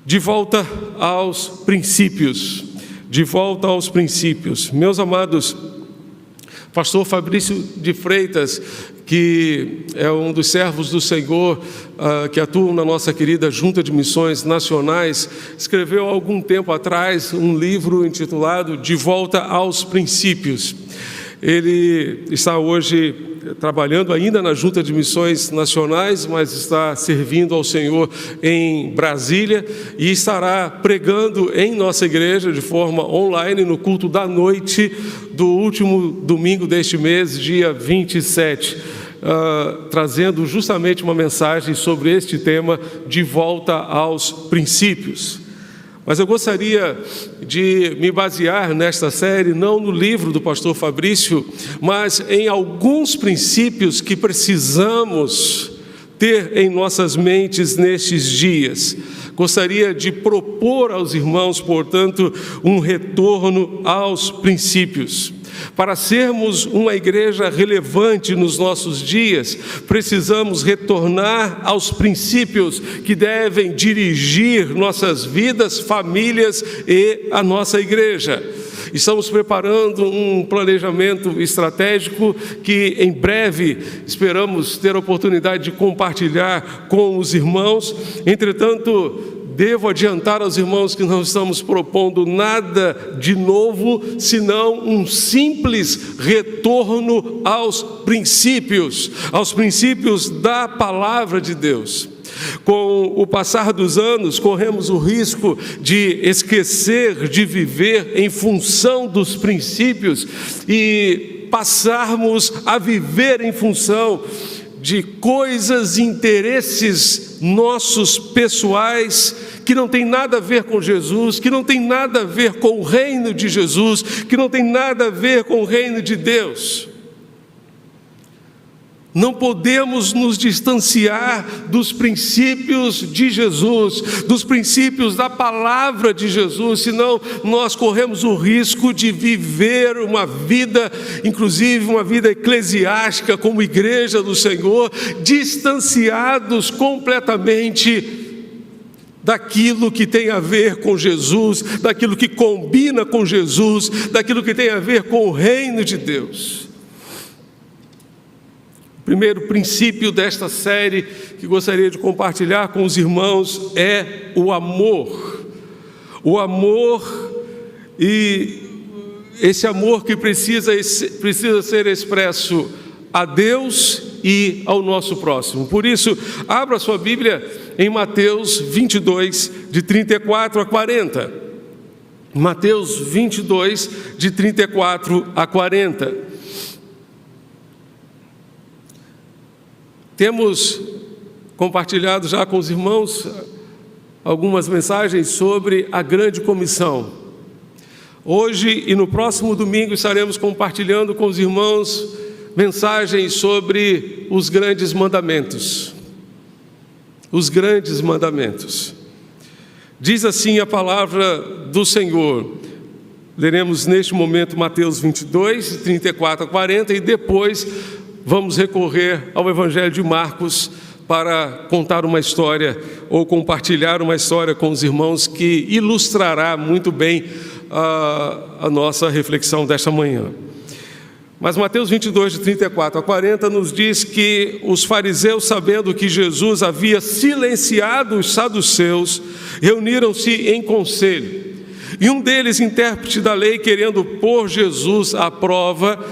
De volta aos princípios. De volta aos princípios. Meus amados, pastor Fabrício de Freitas, que é um dos servos do Senhor, que atuam na nossa querida Junta de Missões Nacionais, escreveu há algum tempo atrás um livro intitulado De Volta aos Princípios. Ele está hoje trabalhando ainda na Junta de Missões Nacionais, mas está servindo ao Senhor em Brasília e estará pregando em nossa igreja de forma online no culto da noite do último domingo deste mês, dia 27, trazendo justamente uma mensagem sobre este tema, de volta aos princípios. Mas eu gostaria de me basear nesta série, não no livro do pastor Fabrício, mas em alguns princípios que precisamos ter em nossas mentes nestes dias. Gostaria de propor aos irmãos, portanto, um retorno aos princípios. Para sermos uma igreja relevante nos nossos dias, precisamos retornar aos princípios que devem dirigir nossas vidas, famílias e a nossa igreja. Estamos preparando um planejamento estratégico que em breve esperamos ter a oportunidade de compartilhar com os irmãos. Entretanto, devo adiantar aos irmãos que não estamos propondo nada de novo, senão um simples retorno aos princípios da palavra de Deus. Com o passar dos anos, corremos o risco de esquecer de viver em função dos princípios e passarmos a viver em função de coisas, interesses nossos pessoais, que não tem nada a ver com Jesus, que não tem nada a ver com o reino de Jesus, que não tem nada a ver com o reino de Deus. Não podemos nos distanciar dos princípios de Jesus, dos princípios da palavra de Jesus, senão nós corremos o risco de viver uma vida, inclusive uma vida eclesiástica como igreja do Senhor, distanciados completamente daquilo que tem a ver com Jesus, daquilo que combina com Jesus, daquilo que tem a ver com o reino de Deus. O primeiro princípio desta série que gostaria de compartilhar com os irmãos é o amor. O amor, e esse amor que precisa ser expresso a Deus e ao nosso próximo. Por isso, abra sua Bíblia em Mateus 22, de 34 a 40. Mateus 22, de 34 a 40. Temos compartilhado já com os irmãos algumas mensagens sobre a grande comissão. Hoje e no próximo domingo estaremos compartilhando com os irmãos mensagens sobre os grandes mandamentos. Os grandes mandamentos. Diz assim a palavra do Senhor. Leremos neste momento Mateus 22, 34 a 40 e depois vamos recorrer ao Evangelho de Marcos para contar uma história ou compartilhar uma história com os irmãos que ilustrará muito bem a nossa reflexão desta manhã. Mas Mateus 22, de 34 a 40, nos diz que os fariseus, sabendo que Jesus havia silenciado os saduceus, reuniram-se em conselho. E um deles, intérprete da lei, querendo pôr Jesus à prova,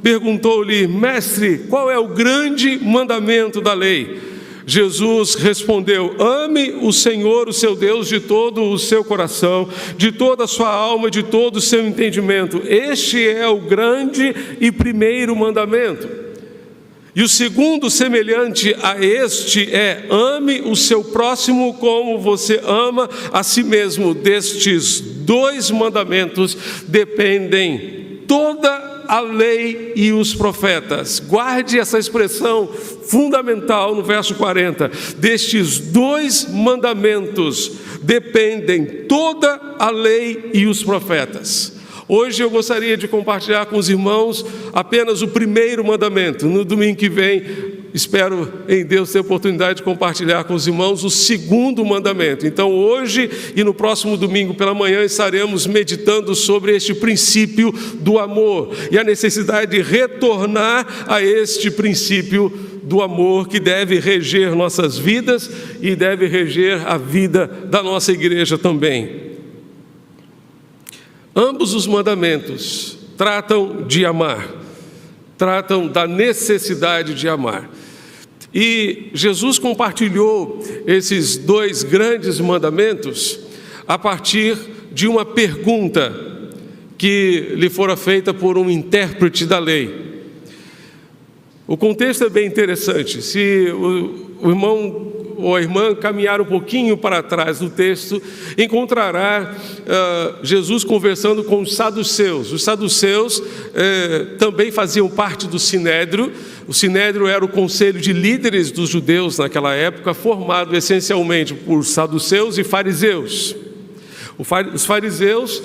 perguntou-lhe: Mestre, qual é o grande mandamento da lei? Jesus respondeu: ame o Senhor, o seu Deus, de todo o seu coração, de toda a sua alma, de todo o seu entendimento. Este é o grande e primeiro mandamento. E o segundo, semelhante a este, é: ame o seu próximo como você ama a si mesmo. Destes dois mandamentos dependem toda a lei e os profetas. Guarde essa expressão fundamental no verso 40. Destes dois mandamentos dependem toda a lei e os profetas. Hoje eu gostaria de compartilhar com os irmãos apenas o primeiro mandamento. No domingo que vem espero em Deus ter a oportunidade de compartilhar com os irmãos o segundo mandamento. Então hoje e no próximo domingo pela manhã estaremos meditando sobre este princípio do amor e a necessidade de retornar a este princípio do amor que deve reger nossas vidas e deve reger a vida da nossa igreja também. Ambos os mandamentos tratam de amar, tratam da necessidade de amar. E Jesus compartilhou esses dois grandes mandamentos a partir de uma pergunta que lhe fora feita por um intérprete da lei. O contexto é bem interessante. Se o irmão ou a irmã caminhar um pouquinho para trás do texto, encontrará Jesus conversando com os saduceus. Os saduceus também faziam parte do Sinédrio. O Sinédrio era o conselho de líderes dos judeus naquela época, formado essencialmente por saduceus e fariseus. Os fariseus,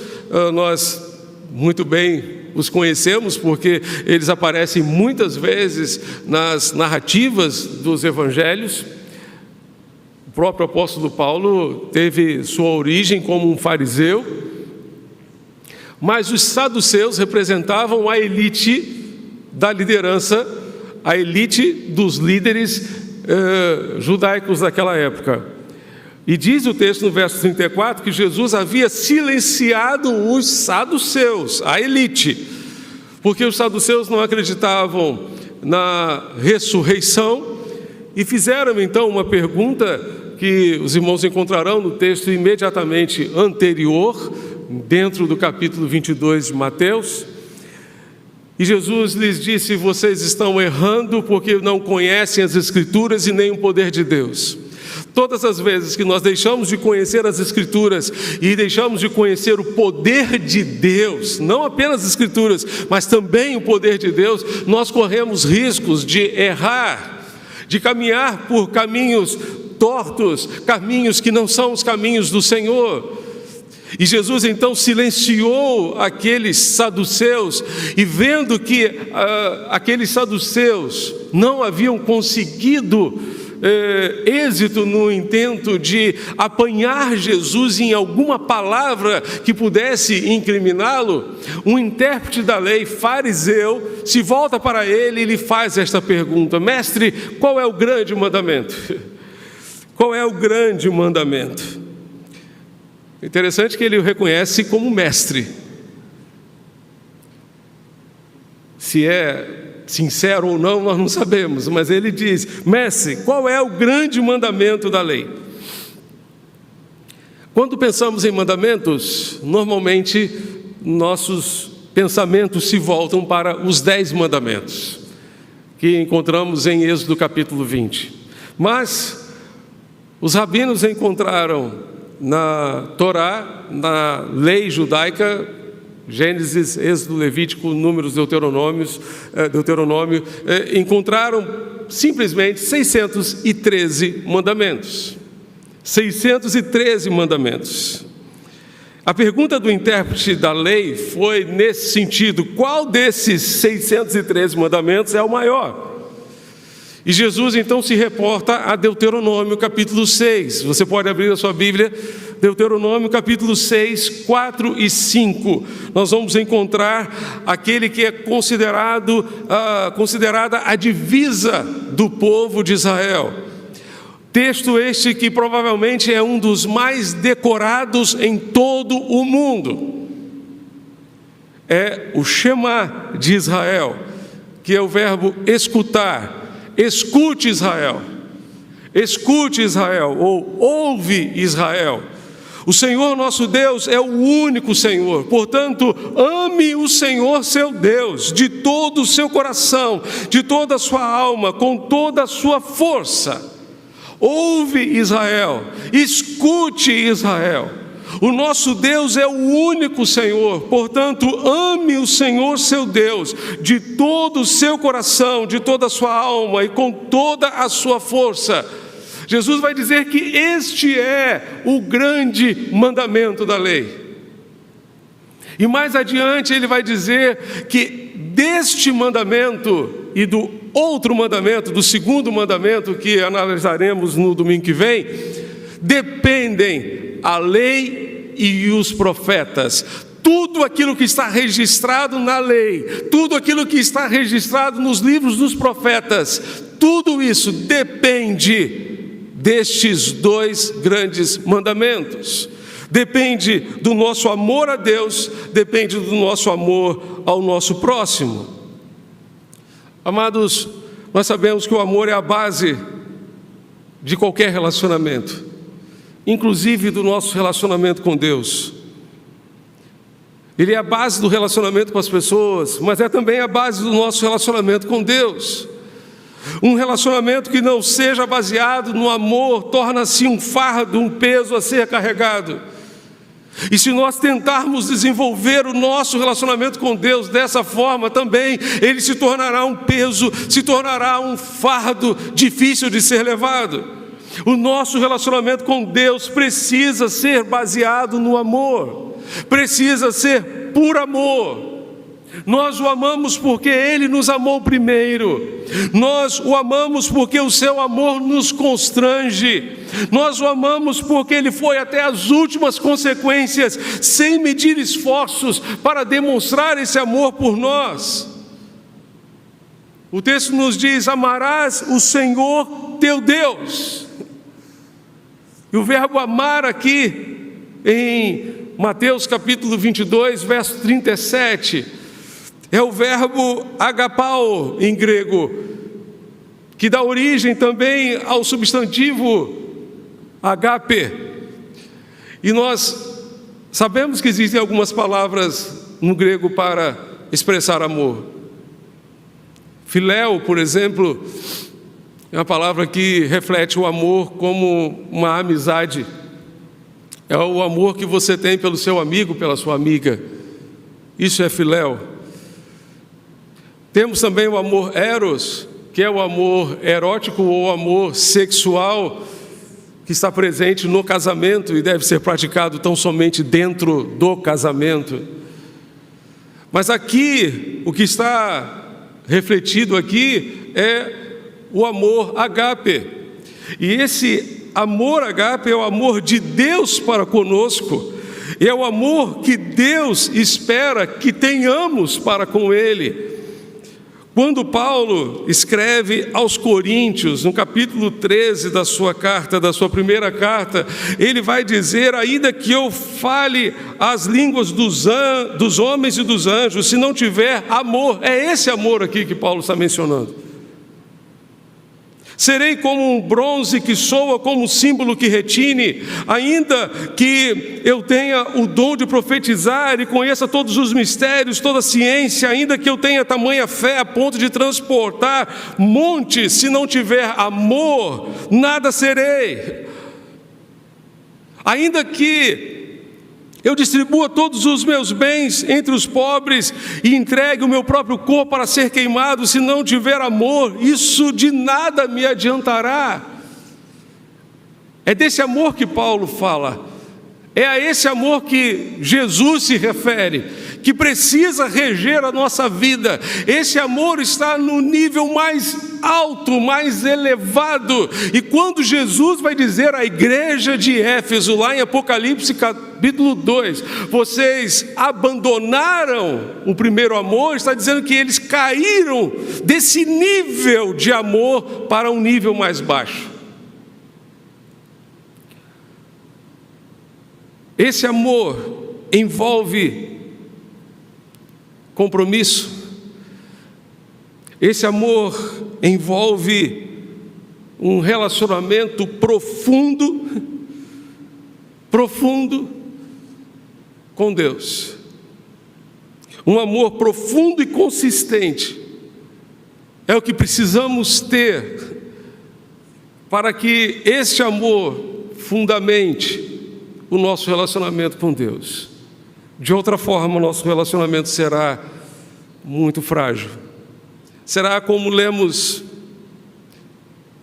nós muito bem os conhecemos porque eles aparecem muitas vezes nas narrativas dos evangelhos. O próprio apóstolo Paulo teve sua origem como um fariseu, mas os saduceus representavam a elite da liderança, a elite dos líderes judaicos daquela época. E diz o texto no verso 34 que Jesus havia silenciado os saduceus, a elite, porque os saduceus não acreditavam na ressurreição e fizeram então uma pergunta que os irmãos encontrarão no texto imediatamente anterior, dentro do capítulo 22 de Mateus. E Jesus lhes disse: vocês estão errando porque não conhecem as Escrituras e nem o poder de Deus. Todas as vezes que nós deixamos de conhecer as Escrituras e deixamos de conhecer o poder de Deus, não apenas as Escrituras, mas também o poder de Deus, nós corremos riscos de errar, de caminhar por caminhos tortos, caminhos que não são os caminhos do Senhor. E Jesus então silenciou aqueles saduceus, e vendo que aqueles saduceus não haviam conseguido êxito no intento de apanhar Jesus em alguma palavra que pudesse incriminá-lo, um intérprete da lei, fariseu, se volta para ele e lhe faz esta pergunta: mestre, qual é o grande mandamento? Qual é o grande mandamento? Interessante que ele o reconhece como mestre. Se é sincero ou não, nós não sabemos, mas ele diz: mestre, qual é o grande mandamento da lei? Quando pensamos em mandamentos, normalmente nossos pensamentos se voltam para os 10 mandamentos, que encontramos em Êxodo capítulo 20. Mas os rabinos encontraram na Torá, na lei judaica, Gênesis, Êxodo, Levítico, Números, Deuteronômio, encontraram simplesmente 613 mandamentos. 613 mandamentos. A pergunta do intérprete da lei foi nesse sentido: qual desses 613 mandamentos é o maior? E Jesus então se reporta a Deuteronômio capítulo 6. Você pode abrir a sua Bíblia, Deuteronômio capítulo 6, 4 e 5. Nós vamos encontrar aquele que é considerada a divisa do povo de Israel. Texto este que provavelmente é um dos mais decorados em todo o mundo. É o Shema de Israel, que é o verbo escutar. Escute Israel, ou ouve Israel. O Senhor nosso Deus é o único Senhor, portanto, ame o Senhor seu Deus de todo o seu coração, de toda a sua alma, com toda a sua força. Ouve Israel, escute Israel. O nosso Deus é o único Senhor, portanto, ame o Senhor seu Deus de todo o seu coração, de toda a sua alma e com toda a sua força. Jesus vai dizer que este é o grande mandamento da lei. E mais adiante ele vai dizer que deste mandamento e do outro mandamento, do segundo mandamento que analisaremos no domingo que vem, dependem a lei e os profetas. Tudo aquilo que está registrado na lei, tudo aquilo que está registrado nos livros dos profetas, tudo isso depende destes dois grandes mandamentos. Depende do nosso amor a Deus, depende do nosso amor ao nosso próximo. Amados, nós sabemos que o amor é a base de qualquer relacionamento, inclusive do nosso relacionamento com Deus. Ele é a base do relacionamento com as pessoas, mas é também a base do nosso relacionamento com Deus. Um relacionamento que não seja baseado no amor torna-se um fardo, um peso a ser carregado. E se nós tentarmos desenvolver o nosso relacionamento com Deus dessa forma também, ele se tornará um peso, se tornará um fardo difícil de ser levado. O nosso relacionamento com Deus precisa ser baseado no amor, precisa ser por amor. Nós o amamos porque Ele nos amou primeiro. Nós o amamos porque o seu amor nos constrange. Nós o amamos porque Ele foi até as últimas consequências, sem medir esforços, para demonstrar esse amor por nós. O texto nos diz: amarás o Senhor teu Deus. E o verbo amar aqui, em Mateus capítulo 22, verso 37, é o verbo agapao em grego, que dá origem também ao substantivo agape. E nós sabemos que existem algumas palavras no grego para expressar amor. Filéu, por exemplo, é uma palavra que reflete o amor como uma amizade. É o amor que você tem pelo seu amigo, pela sua amiga. Isso é filéu. Temos também o amor eros, que é o amor erótico ou amor sexual, que está presente no casamento e deve ser praticado tão somente dentro do casamento. Mas aqui, o que está refletido aqui é o amor agape. E esse amor agape é o amor de Deus para conosco, é o amor que Deus espera que tenhamos para com Ele. Quando Paulo escreve aos Coríntios, no capítulo 13 da sua carta, da sua primeira carta, ele vai dizer: ainda que eu fale as línguas dos homens e dos anjos, se não tiver amor, é esse amor aqui que Paulo está mencionando. Serei como um bronze que soa, como um símbolo que retine, ainda que eu tenha o dom de profetizar e conheça todos os mistérios, toda a ciência, ainda que eu tenha tamanha fé a ponto de transportar montes, se não tiver amor, nada serei. Ainda que eu distribua todos os meus bens entre os pobres e entregue o meu próprio corpo para ser queimado, se não tiver amor, isso de nada me adiantará. É desse amor que Paulo fala. É a esse amor que Jesus se refere, que precisa reger a nossa vida. Esse amor está no nível mais alto, mais elevado. E quando Jesus vai dizer à igreja de Éfeso, lá em Apocalipse capítulo 2, vocês abandonaram o primeiro amor, está dizendo que eles caíram desse nível de amor para um nível mais baixo. Esse amor envolve compromisso. Esse amor envolve um relacionamento profundo com Deus. Um amor profundo e consistente é o que precisamos ter para que este amor fundamente o nosso relacionamento com Deus. De outra forma, o nosso relacionamento será muito frágil. Será como lemos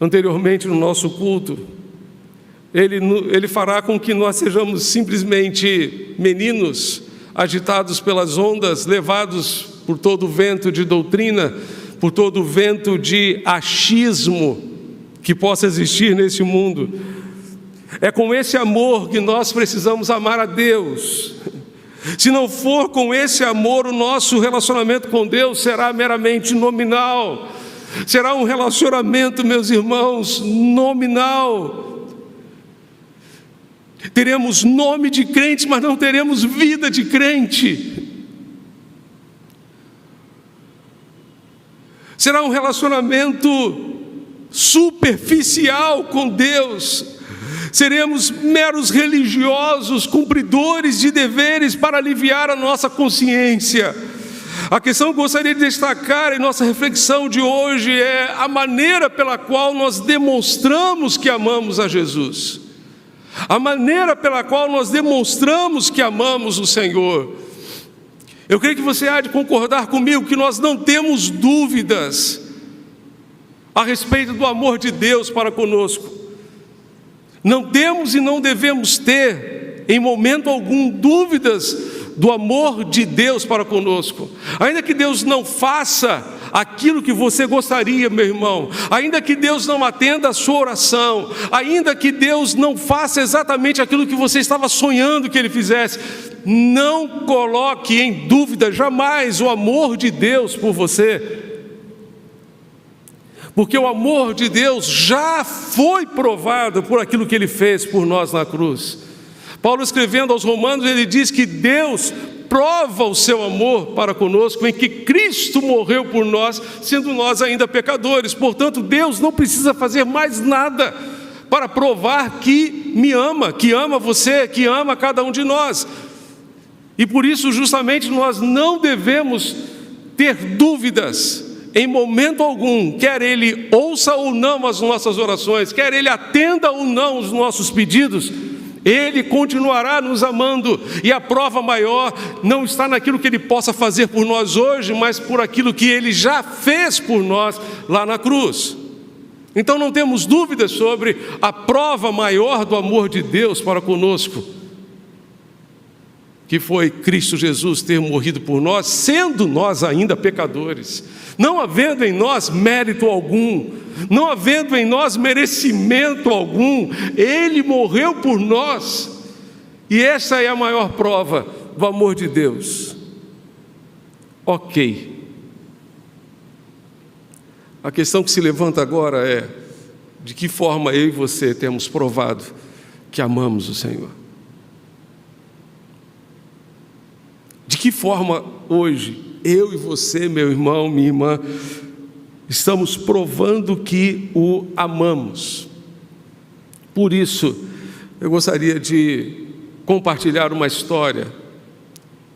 anteriormente no nosso culto. Ele fará com que nós sejamos simplesmente meninos, agitados pelas ondas, levados por todo o vento de doutrina, por todo vento de achismo que possa existir nesse mundo. É com esse amor que nós precisamos amar a Deus. Se não for com esse amor, o nosso relacionamento com Deus será meramente nominal. Será um relacionamento, meus irmãos, nominal. Teremos nome de crente, mas não teremos vida de crente. Será um relacionamento superficial com Deus. Seremos meros religiosos, cumpridores de deveres para aliviar a nossa consciência. A questão que eu gostaria de destacar em nossa reflexão de hoje é a maneira pela qual nós demonstramos que amamos a Jesus. A maneira pela qual nós demonstramos que amamos o Senhor. Eu creio que você há de concordar comigo que nós não temos dúvidas a respeito do amor de Deus para conosco. Não temos e não devemos ter, em momento algum, dúvidas do amor de Deus para conosco. Ainda que Deus não faça aquilo que você gostaria, meu irmão, ainda que Deus não atenda a sua oração, ainda que Deus não faça exatamente aquilo que você estava sonhando que Ele fizesse, não coloque em dúvida jamais o amor de Deus por você. Porque o amor de Deus já foi provado por aquilo que Ele fez por nós na cruz. Paulo, escrevendo aos Romanos, ele diz que Deus prova o seu amor para conosco em que Cristo morreu por nós, sendo nós ainda pecadores. Portanto, Deus não precisa fazer mais nada para provar que me ama, que ama você, que ama cada um de nós. E por isso, justamente, nós não devemos ter dúvidas em momento algum, quer Ele ouça ou não as nossas orações, quer Ele atenda ou não os nossos pedidos, Ele continuará nos amando. E a prova maior não está naquilo que Ele possa fazer por nós hoje, mas por aquilo que Ele já fez por nós lá na cruz. Então não temos dúvidas sobre a prova maior do amor de Deus para conosco, que foi Cristo Jesus ter morrido por nós, sendo nós ainda pecadores, não havendo em nós mérito algum, não havendo em nós merecimento algum. Ele morreu por nós, e essa é a maior prova do amor de Deus. Ok. A questão que se levanta agora é: de que forma eu e você temos provado que amamos o Senhor? De que forma hoje, eu e você, meu irmão, minha irmã, estamos provando que o amamos? Por isso, eu gostaria de compartilhar uma história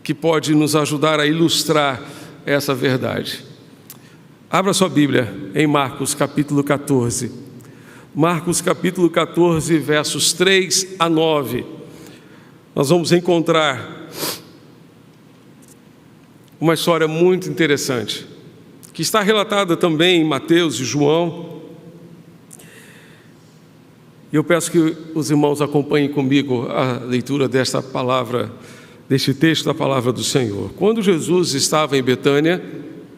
que pode nos ajudar a ilustrar essa verdade. Abra sua Bíblia em Marcos capítulo 14. Marcos capítulo 14, versos 3 a 9. Nós vamos encontrar uma história muito interessante, que está relatada também em Mateus e João. Eu peço que os irmãos acompanhem comigo a leitura desta palavra, deste texto da palavra do Senhor. Quando Jesus estava em Betânia,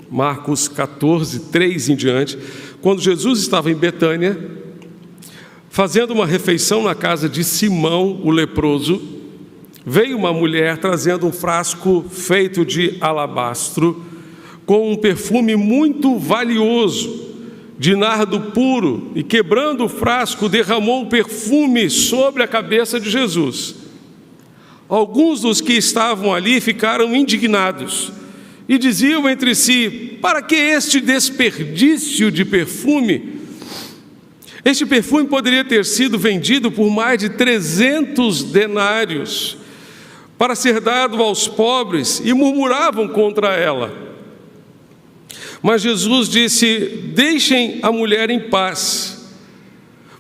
Marcos 14, 3 em diante, quando Jesus estava em Betânia, fazendo uma refeição na casa de Simão, o leproso, veio uma mulher trazendo um frasco feito de alabastro, com um perfume muito valioso, de nardo puro, e quebrando o frasco, derramou o perfume sobre a cabeça de Jesus. Alguns dos que estavam ali ficaram indignados, e diziam entre si: para que este desperdício de perfume? Este perfume poderia ter sido vendido por mais de 300 denários, para ser dado aos pobres, e murmuravam contra ela. Mas Jesus disse: deixem a mulher em paz,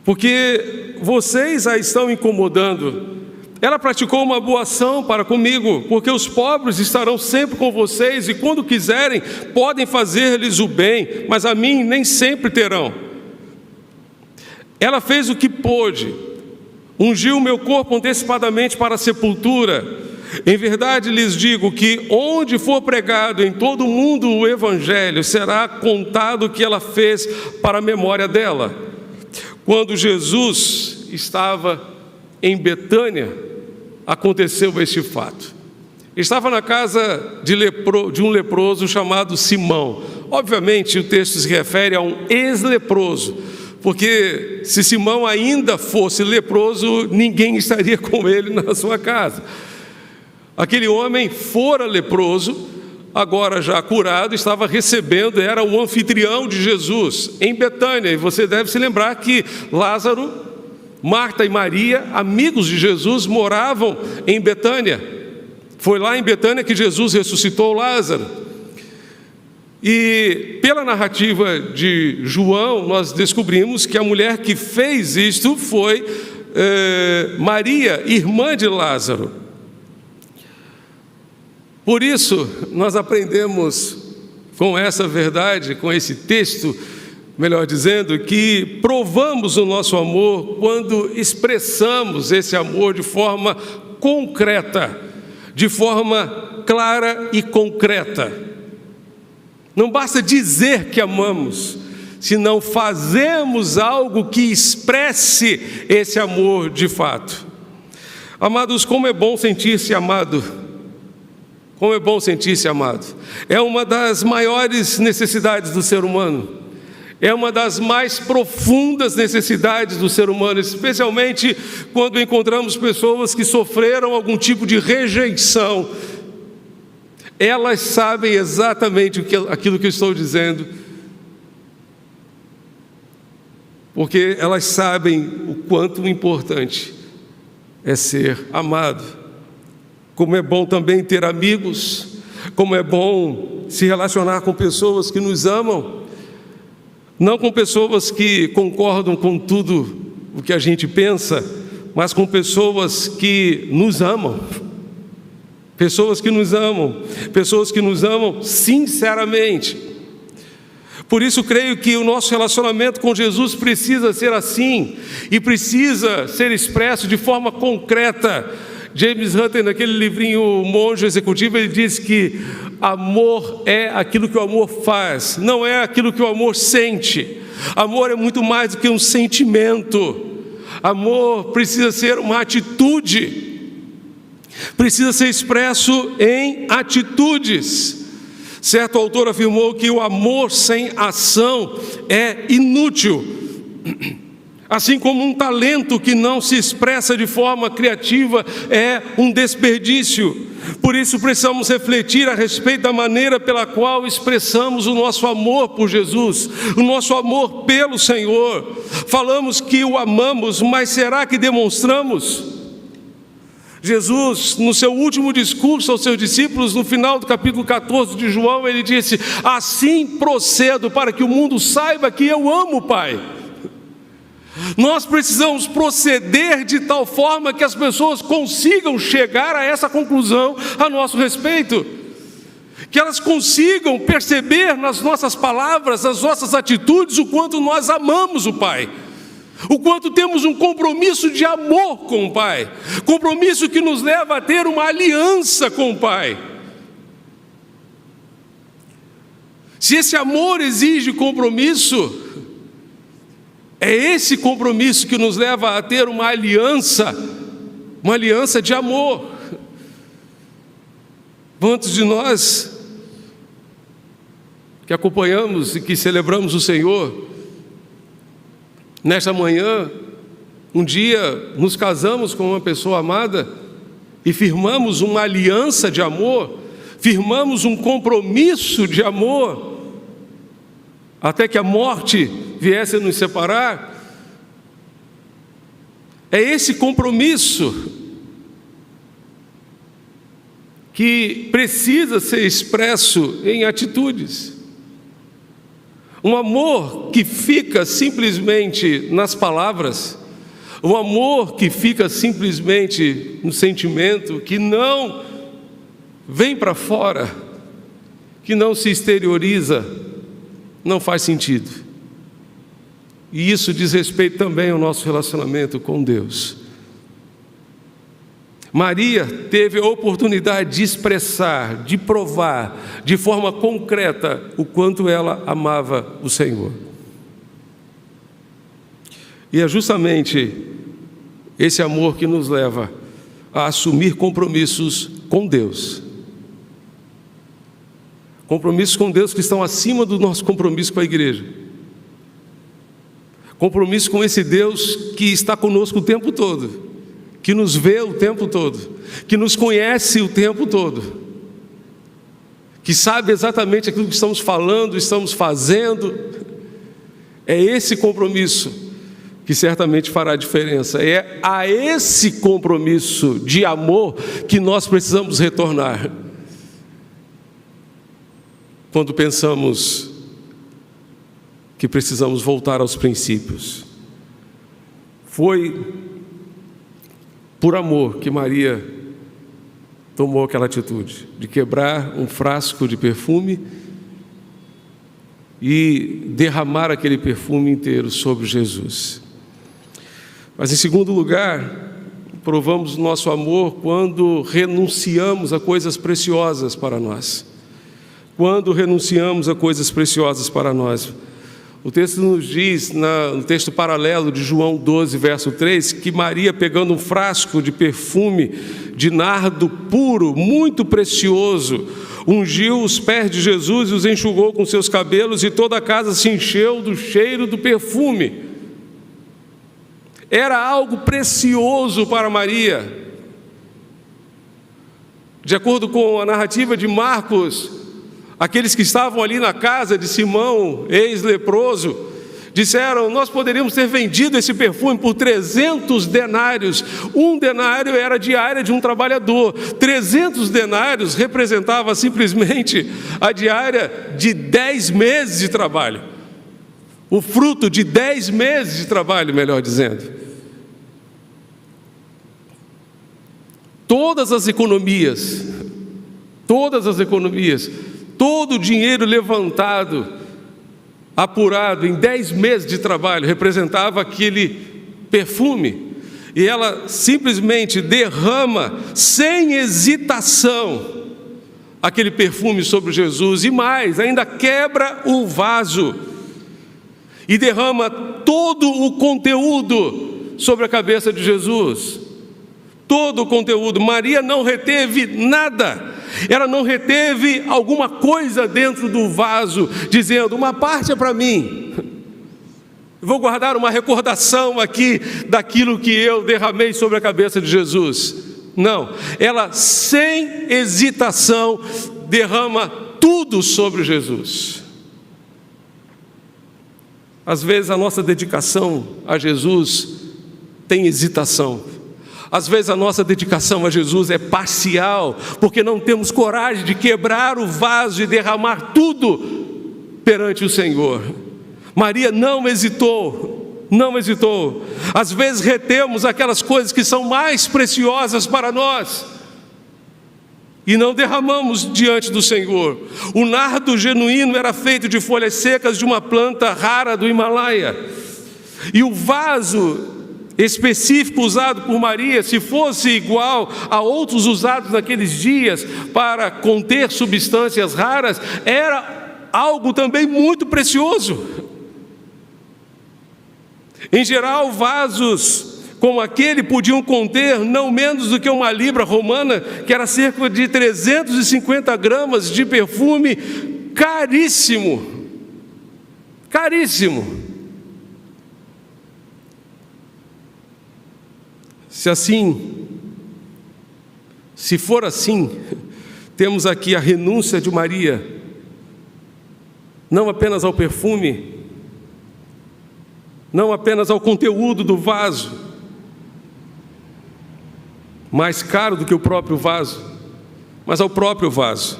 porque vocês a estão incomodando. Ela praticou uma boa ação para comigo, porque os pobres estarão sempre com vocês, e quando quiserem podem fazer-lhes o bem, mas a mim nem sempre terão. Ela fez o que pôde, ungiu o meu corpo antecipadamente para a sepultura. Em verdade lhes digo que onde for pregado em todo o mundo o Evangelho, será contado o que ela fez para a memória dela. Quando Jesus estava em Betânia, aconteceu este fato. Estava na casa de um leproso chamado Simão. Obviamente o texto se refere a um ex-leproso, porque se Simão ainda fosse leproso, ninguém estaria com ele na sua casa. Aquele homem fora leproso, agora já curado, estava recebendo, era o anfitrião de Jesus em Betânia. E você deve se lembrar que Lázaro, Marta e Maria, amigos de Jesus, moravam em Betânia. Foi lá em Betânia que Jesus ressuscitou Lázaro. E pela narrativa de João, nós descobrimos que a mulher que fez isto foi Maria, irmã de Lázaro. Por isso, nós aprendemos com essa verdade, com esse texto, melhor dizendo, que provamos o nosso amor quando expressamos esse amor de forma concreta, de forma clara e concreta. Não basta dizer que amamos, senão fazemos algo que expresse esse amor de fato. Amados, como é bom sentir-se amado. Como é bom sentir-se amado. É uma das maiores necessidades do ser humano. É uma das mais profundas necessidades do ser humano, especialmente quando encontramos pessoas que sofreram algum tipo de rejeição. Elas sabem exatamente aquilo que eu estou dizendo, porque elas sabem o quanto importante é ser amado. Como é bom também ter amigos, como é bom se relacionar com pessoas que nos amam, não com pessoas que concordam com tudo o que a gente pensa, mas com pessoas que nos amam. Pessoas que nos amam, pessoas que nos amam sinceramente. Por isso creio que o nosso relacionamento com Jesus precisa ser assim, e precisa ser expresso de forma concreta. James Hunter, naquele livrinho Monge Executivo, ele diz que amor é aquilo que o amor faz, não é aquilo que o amor sente. Amor é muito mais do que um sentimento. Amor precisa ser uma atitude, precisa ser expresso em atitudes. Certo autor afirmou que o amor sem ação é inútil. Assim como um talento que não se expressa de forma criativa é um desperdício. Por isso precisamos refletir a respeito da maneira pela qual expressamos o nosso amor por Jesus, o nosso amor pelo Senhor. Falamos que o amamos, mas será que demonstramos? Jesus, no seu último discurso aos seus discípulos, no final do capítulo 14 de João, ele disse: assim procedo para que o mundo saiba que eu amo o Pai. Nós precisamos proceder de tal forma que as pessoas consigam chegar a essa conclusão a nosso respeito, que elas consigam perceber nas nossas palavras, nas nossas atitudes, o quanto nós amamos o Pai, o quanto temos um compromisso de amor com o Pai, compromisso que nos leva a ter uma aliança com o Pai. Se esse amor exige compromisso, é esse compromisso que nos leva a ter uma aliança de amor. Quantos de nós que acompanhamos e que celebramos o Senhor, nesta manhã, um dia nos casamos com uma pessoa amada e firmamos uma aliança de amor, firmamos um compromisso de amor, até que a morte viesse a nos separar? É esse compromisso que precisa ser expresso em atitudes. Um amor que fica simplesmente nas palavras, um amor que fica simplesmente no sentimento, que não vem para fora, que não se exterioriza, não faz sentido. E isso diz respeito também ao nosso relacionamento com Deus. Maria teve a oportunidade de expressar, de provar, de forma concreta, o quanto ela amava o Senhor. E é justamente esse amor que nos leva a assumir compromissos com Deus. Compromissos com Deus que estão acima do nosso compromisso com a igreja. Compromisso com esse Deus que está conosco o tempo todo, que nos vê o tempo todo, que nos conhece o tempo todo, que sabe exatamente aquilo que estamos falando, estamos fazendo. É esse compromisso que certamente fará diferença. É a esse compromisso de amor que nós precisamos retornar quando pensamos que precisamos voltar aos princípios. Foi por amor que Maria tomou aquela atitude de quebrar um frasco de perfume e derramar aquele perfume inteiro sobre Jesus. Mas em segundo lugar, provamos nosso amor quando renunciamos a coisas preciosas para nós. Quando renunciamos a coisas preciosas para nós. O texto nos diz, no texto paralelo de João 12, verso 3, que Maria, pegando um frasco de perfume de nardo puro, muito precioso, ungiu os pés de Jesus e os enxugou com seus cabelos, e toda a casa se encheu do cheiro do perfume. Era algo precioso para Maria. De acordo com a narrativa de Marcos, aqueles que estavam ali na casa de Simão, ex-leproso, disseram: nós poderíamos ter vendido esse perfume por 300 denários. Um denário era a diária de um trabalhador. 300 denários representava simplesmente a diária de 10 meses de trabalho. O fruto de 10 meses de trabalho, melhor dizendo. Todas as economias, todo o dinheiro levantado, apurado em 10 meses de trabalho, representava aquele perfume. E ela simplesmente derrama, sem hesitação, aquele perfume sobre Jesus. E mais, ainda quebra o vaso e derrama todo o conteúdo sobre a cabeça de Jesus. Todo o conteúdo. Maria não reteve nada. Ela não reteve alguma coisa dentro do vaso, dizendo: uma parte é para mim. Vou guardar uma recordação aqui daquilo que eu derramei sobre a cabeça de Jesus. Não, ela sem hesitação derrama tudo sobre Jesus. Às vezes a nossa dedicação a Jesus tem hesitação. Às vezes a nossa dedicação a Jesus é parcial, porque não temos coragem de quebrar o vaso e derramar tudo perante o Senhor. Maria não hesitou. Às vezes retemos aquelas coisas que são mais preciosas para nós e não derramamos diante do Senhor. O nardo genuíno era feito de folhas secas de uma planta rara do Himalaia. E o vaso específico usado por Maria, se fosse igual a outros usados naqueles dias para conter substâncias raras, era algo também muito precioso. Em geral, vasos como aquele podiam conter não menos do que uma libra romana, que era cerca de 350 gramas de perfume caríssimo. Se for assim, temos aqui a renúncia de Maria, não apenas ao perfume, não apenas ao conteúdo do vaso, mais caro do que o próprio vaso, mas ao próprio vaso.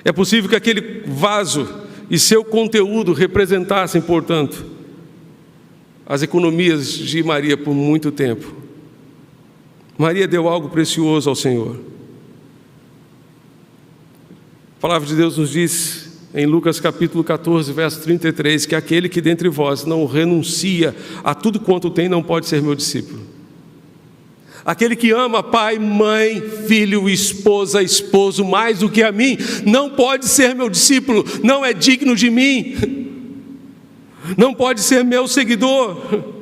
É possível que aquele vaso e seu conteúdo representassem, portanto, as economias de Maria por muito tempo. Maria deu algo precioso ao Senhor. A palavra de Deus nos diz em Lucas capítulo 14, verso 33, que aquele que dentre vós não renuncia a tudo quanto tem não pode ser meu discípulo. Aquele que ama pai, mãe, filho, esposa, esposo mais do que a mim, não pode ser meu discípulo, não é digno de mim, não pode ser meu seguidor.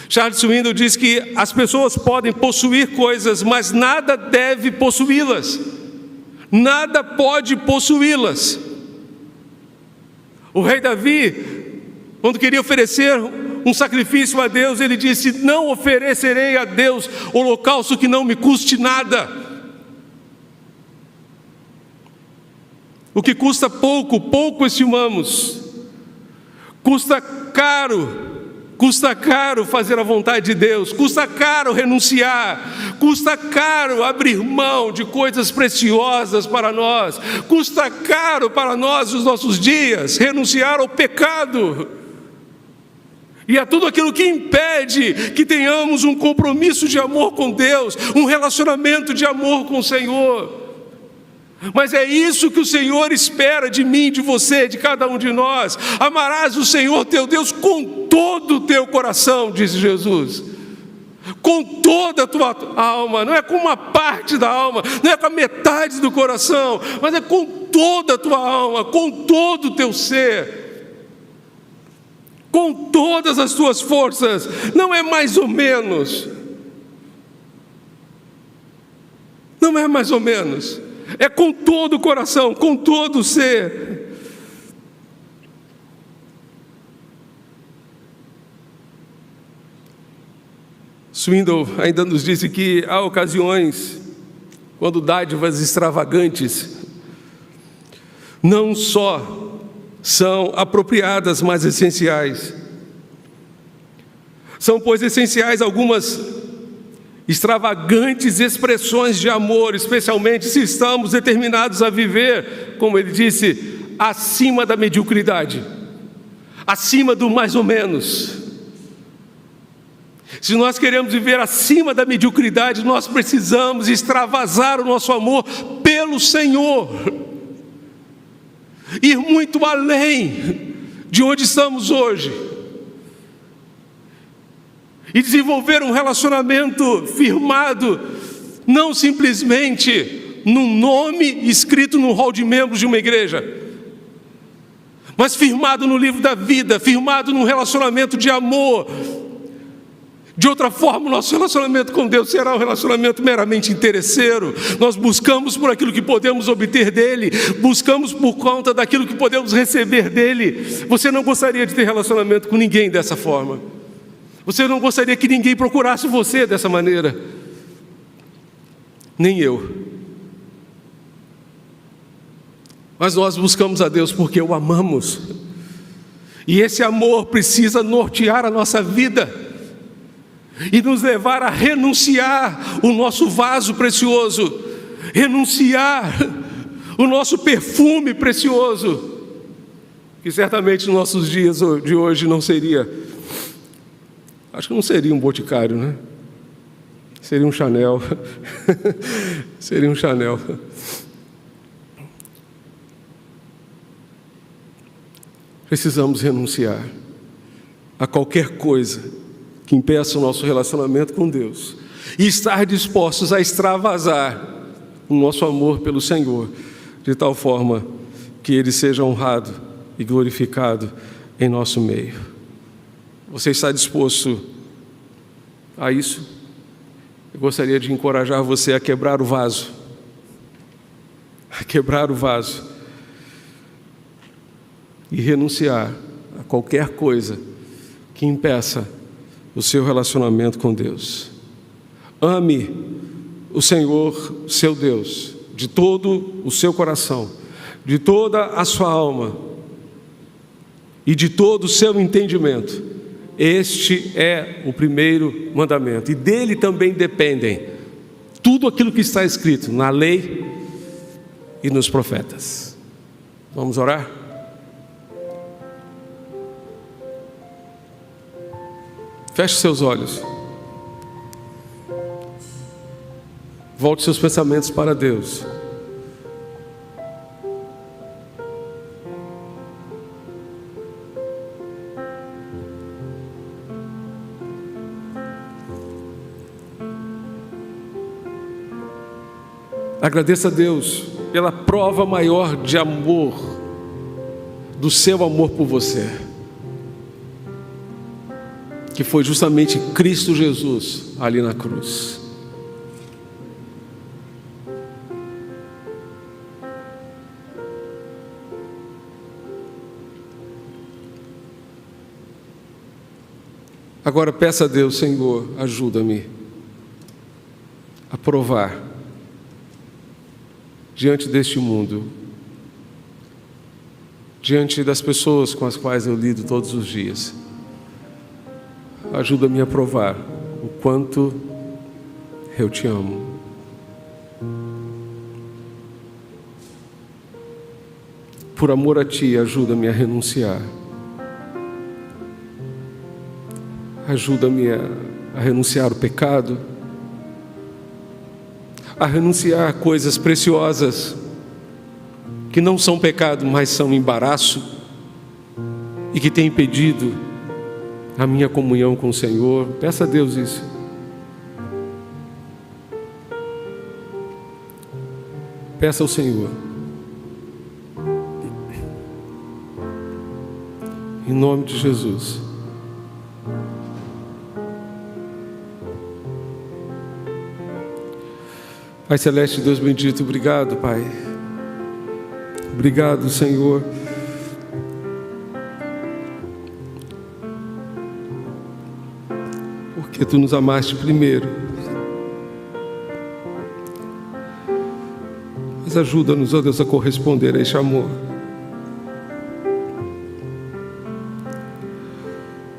Charles Swindoll diz que as pessoas podem possuir coisas, mas nada deve possuí-las. Nada pode possuí-las. O rei Davi, quando queria oferecer um sacrifício a Deus, ele disse: não oferecerei a Deus holocausto que não me custe nada. O que custa pouco, pouco estimamos. Custa caro fazer a vontade de Deus, custa caro renunciar, custa caro abrir mão de coisas preciosas para nós, custa caro para nós nos nossos dias renunciar ao pecado e a tudo aquilo que impede que tenhamos um compromisso de amor com Deus, um relacionamento de amor com o Senhor. Mas é isso que o Senhor espera de mim, de você, de cada um de nós. Amarás o Senhor teu Deus com todo o teu coração, disse Jesus, com toda a tua alma, não é com uma parte da alma, não é com a metade do coração, mas é com toda a tua alma, com todo o teu ser, com todas as tuas forças. Não é mais ou menos, não é mais ou menos, é com todo o coração, com todo o ser. Swindoll ainda nos disse que há ocasiões quando dádivas extravagantes não só são apropriadas, mas essenciais. São, pois, essenciais algumas extravagantes expressões de amor, especialmente se estamos determinados a viver, como ele disse, acima da mediocridade, acima do mais ou menos. Se nós queremos viver acima da mediocridade, nós precisamos extravasar o nosso amor pelo Senhor, ir muito além de onde estamos hoje, e desenvolver um relacionamento firmado, não simplesmente num nome escrito no hall de membros de uma igreja, mas firmado no livro da vida, firmado num relacionamento de amor. De outra forma, o nosso relacionamento com Deus será um relacionamento meramente interesseiro. Nós buscamos por aquilo que podemos obter dEle, buscamos por conta daquilo que podemos receber dEle. Você não gostaria de ter relacionamento com ninguém dessa forma. Você não gostaria que ninguém procurasse você dessa maneira. Nem eu. Mas nós buscamos a Deus porque o amamos. E esse amor precisa nortear a nossa vida e nos levar a renunciar o nosso vaso precioso, renunciar o nosso perfume precioso, que certamente nos nossos dias de hoje não seria, acho que não seria um Boticário, né? Seria um Chanel. Seria um Chanel. Precisamos renunciar a qualquer coisa que impeça o nosso relacionamento com Deus e estar dispostos a extravasar o nosso amor pelo Senhor, de tal forma que Ele seja honrado e glorificado em nosso meio. Você está disposto a isso? Eu gostaria de encorajar você a quebrar o vaso, e renunciar a qualquer coisa que impeça o seu relacionamento com Deus. Ame o Senhor, seu Deus, de todo o seu coração, de toda a sua alma e de todo o seu entendimento. Este é o primeiro mandamento, e dele também dependem tudo aquilo que está escrito na lei e nos profetas. Vamos orar? Feche seus olhos. Volte seus pensamentos para Deus. Agradeça a Deus pela prova maior de amor, do seu amor por você, que foi justamente Cristo Jesus ali na cruz. Agora peça a Deus: Senhor, ajuda-me a provar diante deste mundo, diante das pessoas com as quais eu lido todos os dias. Ajuda-me a provar o quanto eu te amo. Por amor a ti, ajuda-me a renunciar. Ajuda-me a renunciar ao pecado, a renunciar a coisas preciosas que não são pecado, mas são embaraço e que têm impedido a minha comunhão com o Senhor. Peça a Deus isso. Peça ao Senhor. Em nome de Jesus. Pai Celeste, Deus bendito, obrigado, Pai. Obrigado, Senhor. Porque Tu nos amaste primeiro. Mas ajuda-nos, ó Deus, a corresponder a este amor.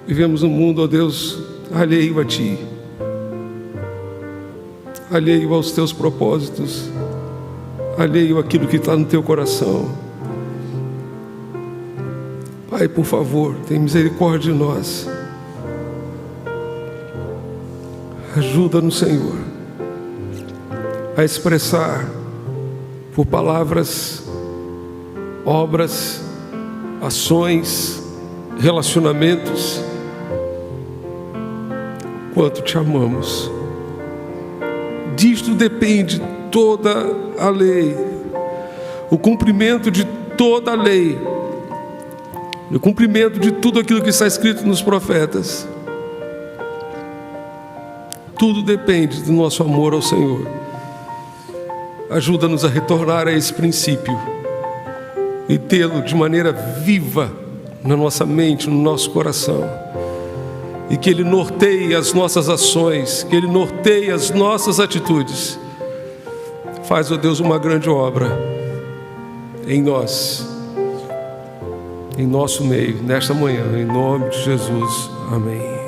Vivemos um mundo, ó Deus, alheio a Ti, alheio aos Teus propósitos, alheio àquilo que está no Teu coração. Pai, por favor, tem misericórdia de nós. Ajuda-nos, Senhor, a expressar por palavras, obras, ações, relacionamentos, quanto Te amamos. Disto depende toda a lei, o cumprimento de toda a lei, o cumprimento de tudo aquilo que está escrito nos profetas. Tudo depende do nosso amor ao Senhor. Ajuda-nos a retornar a esse princípio e tê-lo de maneira viva na nossa mente, no nosso coração. E que Ele norteie as nossas ações, que Ele norteie as nossas atitudes. Faz, ó Deus, uma grande obra em nós, em nosso meio, nesta manhã, em nome de Jesus. Amém.